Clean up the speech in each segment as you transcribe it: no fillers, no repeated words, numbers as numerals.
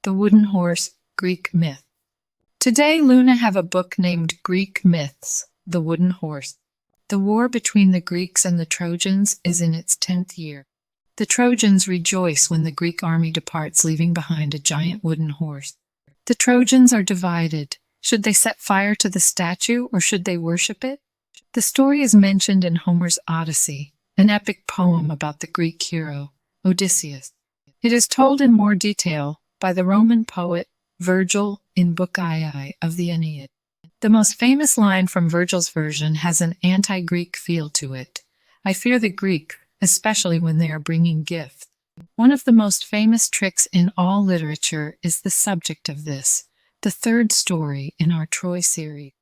The Wooden Horse, Greek Myth. Today, Luna have a book named Greek Myths, The Wooden Horse. The war between the Greeks and the Trojans is in its 10th year. The Trojans rejoice when the Greek army departs, leaving behind a giant wooden horse. The Trojans are divided. Should they set fire to the statue or should they worship it? The story is mentioned in Homer's Odyssey, an epic poem about the Greek hero, Odysseus. It is told in more detail by the Roman poet Virgil in Book II of the Aeneid. The most famous line from Virgil's version has an anti-Greek feel to it. I fear the Greek, especially when they are bringing gifts. One of the most famous tricks in all literature is the subject of this, the third story in our Troy series.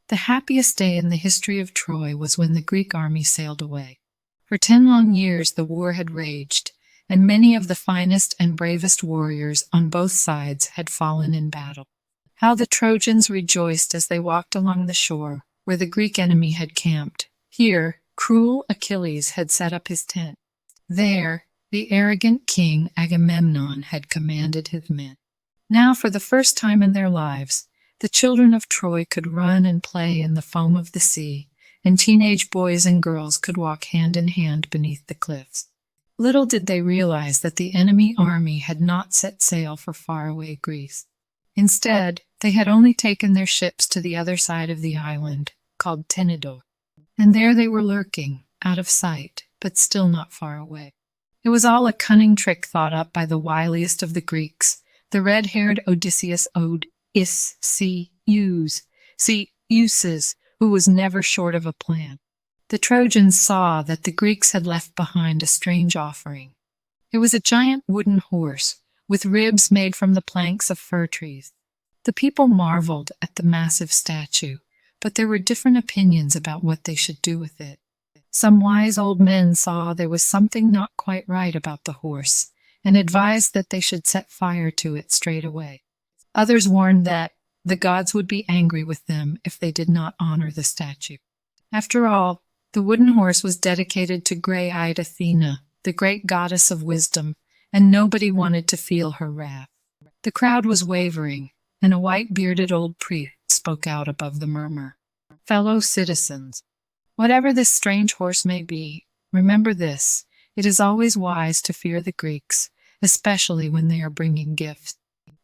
The happiest day in the history of Troy was when the Greek army sailed away. For 10 long years the war had raged, and many of the finest and bravest warriors on both sides had fallen in battle. How the Trojans rejoiced as they walked along the shore where the Greek enemy had camped. Here, cruel Achilles had set up his tent. There, the arrogant king Agamemnon had commanded his men. Now, for the first time in their lives, the children of Troy could run and play in the foam of the sea, and teenage boys and girls could walk hand in hand beneath the cliffs. Little did they realize that the enemy army had not set sail for faraway Greece. Instead, they had only taken their ships to the other side of the island, called Tenedo, and there they were lurking, out of sight, but still not far away. It was all a cunning trick thought up by the wiliest of the Greeks, the red-haired Odysseus Uses, who was never short of a plan. The Trojans saw that the Greeks had left behind a strange offering. It was a giant wooden horse, with ribs made from the planks of fir trees. The people marveled at the massive statue, but there were different opinions about what they should do with it. Some wise old men saw there was something not quite right about the horse, and advised that they should set fire to it straight away. Others warned that the gods would be angry with them if they did not honor the statue. After all, the wooden horse was dedicated to gray-eyed Athena, the great goddess of wisdom, and nobody wanted to feel her wrath. The crowd was wavering, and a white-bearded old priest spoke out above the murmur. Fellow citizens, whatever this strange horse may be, remember this: it is always wise to fear the Greeks, especially when they are bringing gifts.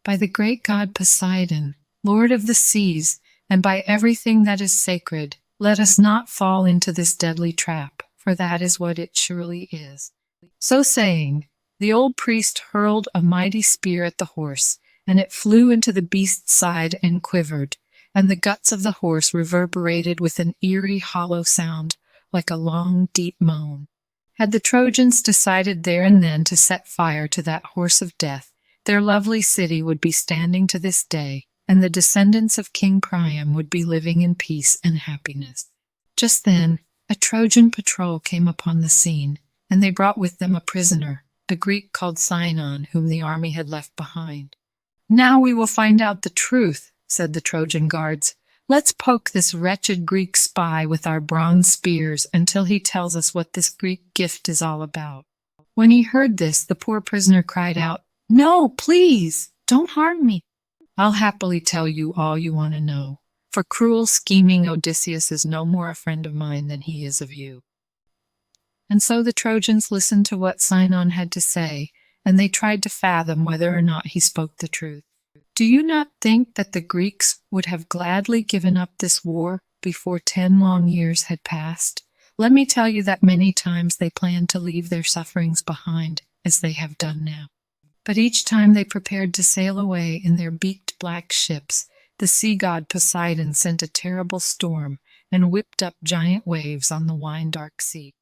By the great god Poseidon, Lord of the seas, and by everything that is sacred, let us not fall into this deadly trap, for that is what it surely is. So saying, the old priest hurled a mighty spear at the horse, and it flew into the beast's side and quivered, and the guts of the horse reverberated with an eerie, hollow sound, like a long, deep moan. Had the Trojans decided there and then to set fire to that horse of death, their lovely city would be standing to this day, and the descendants of King Priam would be living in peace and happiness. Just then, a Trojan patrol came upon the scene, and they brought with them a prisoner, a Greek called Sinon, whom the army had left behind. Now we will find out the truth, said the Trojan guards. Let's poke this wretched Greek spy with our bronze spears until he tells us what this Greek gift is all about. When he heard this, the poor prisoner cried out, No, please, don't harm me. I'll happily tell you all you want to know, for cruel, scheming Odysseus is no more a friend of mine than he is of you. And so the Trojans listened to what Sinon had to say, and they tried to fathom whether or not he spoke the truth. Do you not think that the Greeks would have gladly given up this war before 10 long years had passed? Let me tell you that many times they planned to leave their sufferings behind, as they have done now. But each time they prepared to sail away in their beaked black ships, the sea god Poseidon sent a terrible storm and whipped up giant waves on the wine-dark sea.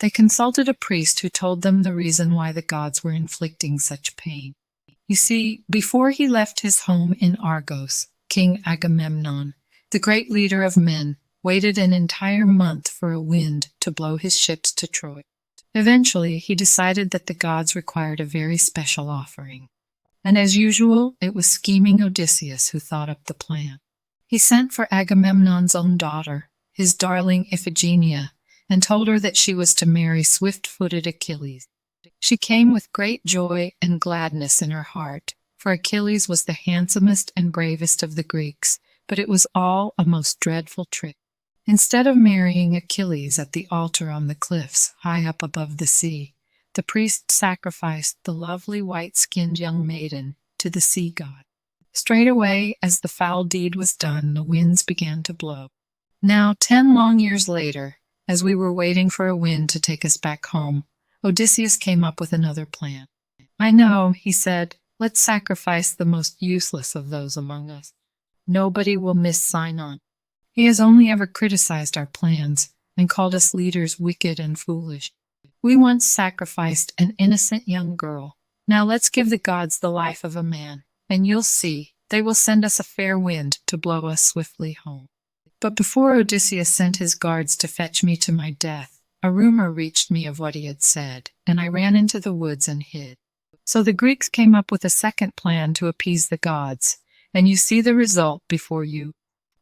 They consulted a priest who told them the reason why the gods were inflicting such pain. You see, before he left his home in Argos, King Agamemnon, the great leader of men, waited an entire month for a wind to blow his ships to Troy. Eventually, he decided that the gods required a very special offering. And as usual, it was scheming Odysseus who thought up the plan. He sent for Agamemnon's own daughter, his darling Iphigenia, and told her that she was to marry swift-footed Achilles. She came with great joy and gladness in her heart, for Achilles was the handsomest and bravest of the Greeks, but it was all a most dreadful trick. Instead of marrying Achilles at the altar on the cliffs high up above the sea, the priest sacrificed the lovely white-skinned young maiden to the sea god. Straightway, as the foul deed was done, the winds began to blow. Now, 10 long years later, as we were waiting for a wind to take us back home, Odysseus came up with another plan. "I know," he said, "let's sacrifice the most useless of those among us. Nobody will miss Sinon. He has only ever criticized our plans and called us leaders wicked and foolish. We once sacrificed an innocent young girl. Now let's give the gods the life of a man, and you'll see they will send us a fair wind to blow us swiftly home." But before Odysseus sent his guards to fetch me to my death, a rumor reached me of what he had said, and I ran into the woods and hid. So the Greeks came up with a second plan to appease the gods, and you see the result before you.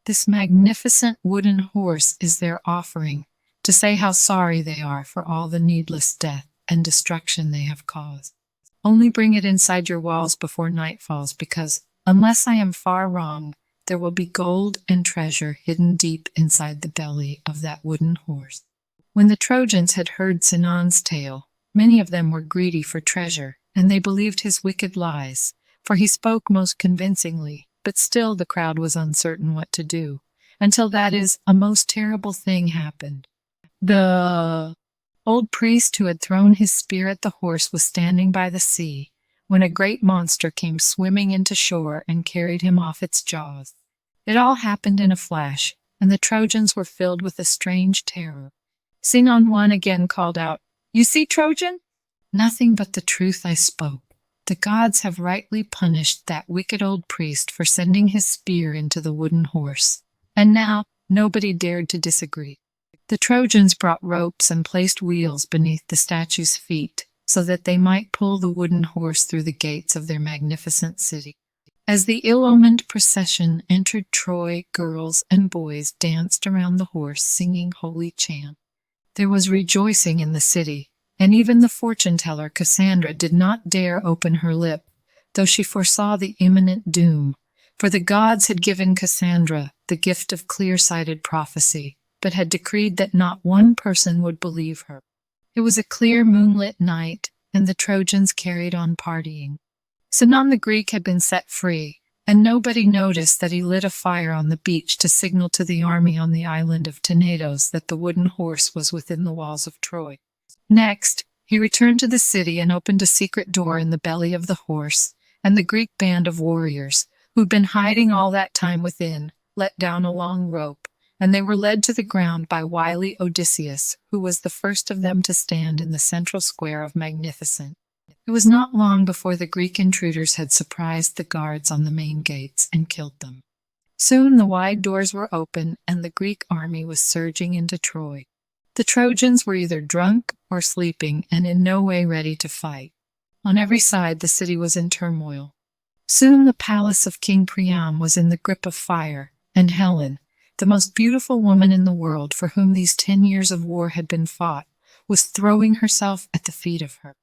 This magnificent wooden horse is their offering, to say how sorry they are for all the needless death and destruction they have caused. Only bring it inside your walls before night falls, because, unless I am far wrong, there will be gold and treasure hidden deep inside the belly of that wooden horse. When the Trojans had heard Sinon's tale, many of them were greedy for treasure, and they believed his wicked lies, for he spoke most convincingly, but still the crowd was uncertain what to do, until that is, a most terrible thing happened. The old priest who had thrown his spear at the horse was standing by the sea, when a great monster came swimming into shore and carried him off its jaws. It all happened in a flash, and the Trojans were filled with a strange terror. Sinon one again called out, "You see, Trojan? Nothing but the truth I spoke. The gods have rightly punished that wicked old priest for sending his spear into the wooden horse." And now nobody dared to disagree. The Trojans brought ropes and placed wheels beneath the statue's feet, so that they might pull the wooden horse through the gates of their magnificent city. As the ill-omened procession entered Troy, girls and boys danced around the horse singing holy chant. There was rejoicing in the city, and even the fortune-teller Cassandra did not dare open her lip, though she foresaw the imminent doom, for the gods had given Cassandra the gift of clear-sighted prophecy, but had decreed that not one person would believe her. It was a clear moonlit night, and the Trojans carried on partying. Sinon the Greek had been set free, and nobody noticed that he lit a fire on the beach to signal to the army on the island of Tenedos that the wooden horse was within the walls of Troy. Next, he returned to the city and opened a secret door in the belly of the horse, and the Greek band of warriors, who'd been hiding all that time within, let down a long rope, and they were led to the ground by wily Odysseus, who was the first of them to stand in the central square of Magnificent. It was not long before the Greek intruders had surprised the guards on the main gates and killed them. Soon the wide doors were open, and the Greek army was surging into Troy. The Trojans were either drunk or sleeping, and in no way ready to fight. On every side the city was in turmoil. Soon the palace of King Priam was in the grip of fire, and Helen, the most beautiful woman in the world for whom these 10 years of war had been fought, was throwing herself at the feet of her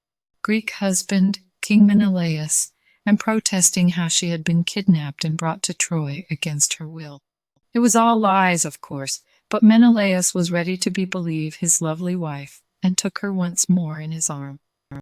Greek husband, King Menelaus, and protesting how she had been kidnapped and brought to Troy against her will. It was all lies, of course, but Menelaus was ready to believe his lovely wife, and took her once more in his arms.